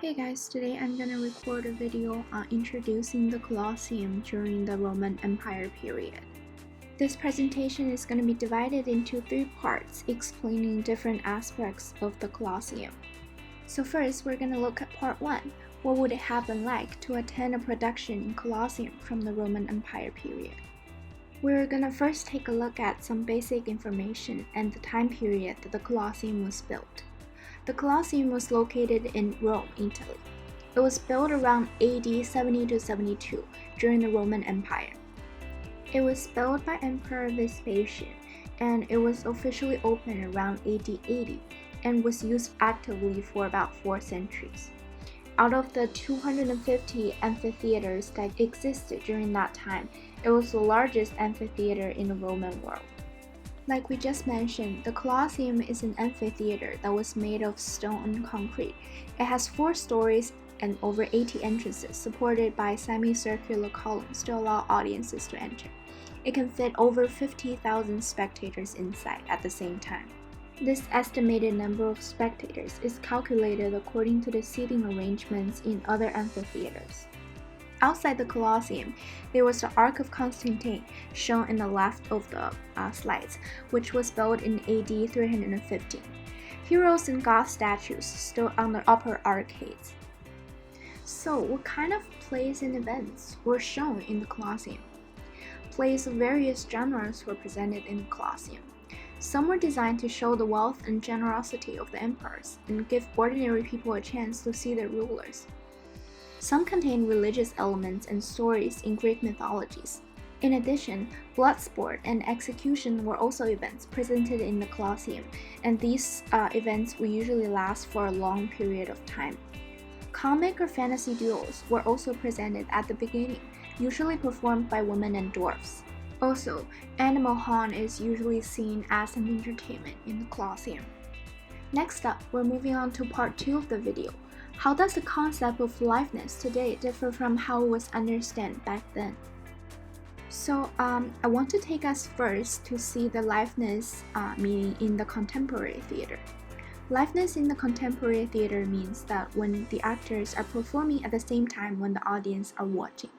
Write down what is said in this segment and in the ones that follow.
Hey guys, today I'm gonna record a video on introducing the Colosseum during the Roman Empire period. This presentation is gonna be divided into 3 parts explaining different aspects of the Colosseum. So first, we're gonna look at part 1. What would it have been like to attend a production in Colosseum from the Roman Empire period? We're gonna first take a look at some basic information and the time period that the Colosseum was built. The Colosseum was located in Rome, Italy. It was built around AD 70 to 72 during the Roman Empire. It was built by Emperor Vespasian, and it was officially opened around AD 80 and was used actively for about 4 centuries. Out of the 250 amphitheaters that existed during that time, it was the largest amphitheater in the Roman world. Like we just mentioned, the Colosseum is an amphitheater that was made of stone and concrete. It has 4 stories and over 80 entrances supported by semicircular columns to allow audiences to enter. It can fit over 50,000 spectators inside at the same time. This estimated number of spectators is calculated according to the seating arrangements in other amphitheaters. Outside the Colosseum, there was the Ark of Constantine, shown in the left of the slides, which was built in AD 315. Heroes and god statues stood on the upper arcades. So, what kind of plays and events were shown in the Colosseum? Plays of various genres were presented in the Colosseum. Some were designed to show the wealth and generosity of the emperors and give ordinary people a chance to see their rulers. Some contain religious elements and stories in Greek mythologies. In addition, blood sport and execution were also events presented in the Colosseum, and these events will usually last for a long period of time. Comic or fantasy duels were also presented at the beginning, usually performed by women and dwarfs. Also, animal hunt is usually seen as an entertainment in the Colosseum. Next up, we're moving on to part 2 of the video. How does the concept of liveness today differ from how it was understood back then? So I want to take us first to see the liveness meaning in the contemporary theater. Liveness in the contemporary theater means that when the actors are performing at the same time when the audience are watching.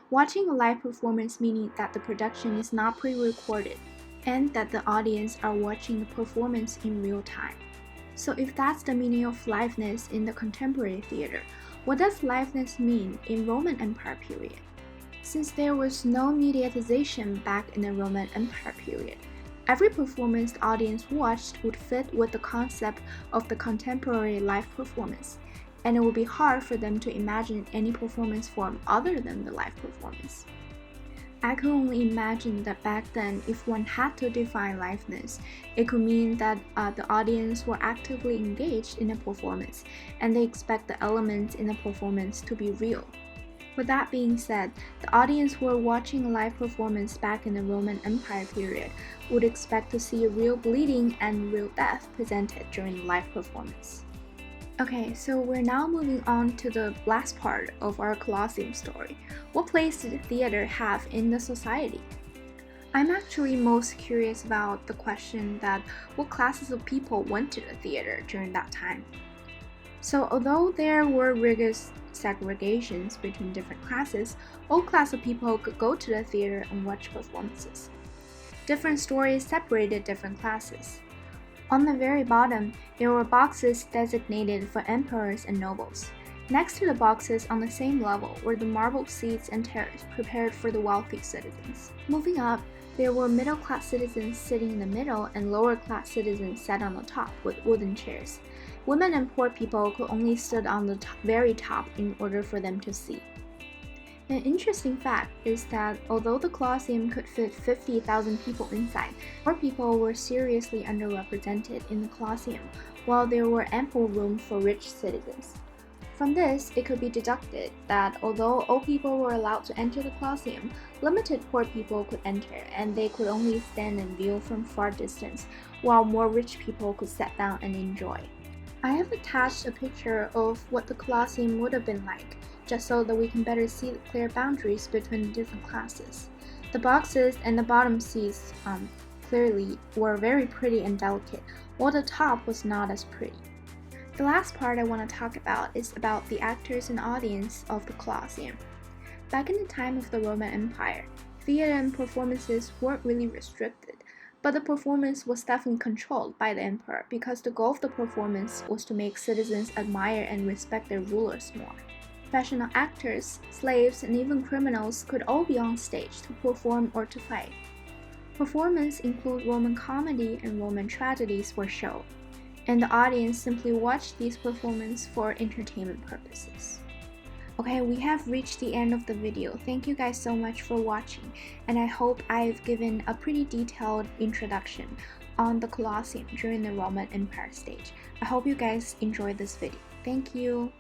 Watching a live performance meaning that the production is not pre-recorded and that the audience are watching the performance in real time. So if that's the meaning of liveness in the contemporary theater, what does liveness mean in Roman Empire period? Since there was no mediatization back in the Roman Empire period, every performance the audience watched would fit with the concept of the contemporary live performance, and it would be hard for them to imagine any performance form other than the live performance. I could only imagine that back then, if one had to define liveness, it could mean that the audience were actively engaged in a performance, and they expect the elements in the performance to be real. With that being said, the audience who were watching a live performance back in the Roman Empire period would expect to see real bleeding and real death presented during the live performance. Okay, so we're now moving on to the last part of our Colosseum story. What place did the theater have in the society? I'm actually most curious about the question that what classes of people went to the theater during that time. So although there were rigorous segregations between different classes, all classes of people could go to the theater and watch performances. Different stories separated different classes. On the very bottom, there were boxes designated for emperors and nobles. Next to the boxes on the same level were the marble seats and chairs prepared for the wealthy citizens. Moving up, there were middle-class citizens sitting in the middle and lower-class citizens sat on the top with wooden chairs. Women and poor people could only sit on the very top in order for them to see. An interesting fact is that although the Colosseum could fit 50,000 people inside, poor people were seriously underrepresented in the Colosseum, while there were ample room for rich citizens. From this, it could be deducted that although all people were allowed to enter the Colosseum, limited poor people could enter, and they could only stand and view from far distance, while more rich people could sit down and enjoy. I have attached a picture of what the Colosseum would have been like, just so that we can better see the clear boundaries between the different classes. The boxes and the bottom seats clearly were very pretty and delicate, while the top was not as pretty. The last part I want to talk about is about the actors and audience of the Colosseum. Back in the time of the Roman Empire, theater and performances weren't really restricted, but the performance was definitely controlled by the emperor because the goal of the performance was to make citizens admire and respect their rulers more. Professional actors, slaves, and even criminals could all be on stage to perform or to fight. Performances include Roman comedy and Roman tragedies were shown, and the audience simply watched these performances for entertainment purposes. Okay, we have reached the end of the video. Thank you guys so much for watching, and I hope I've given a pretty detailed introduction on the Colosseum during the Roman Empire stage. I hope you guys enjoyed this video. Thank you.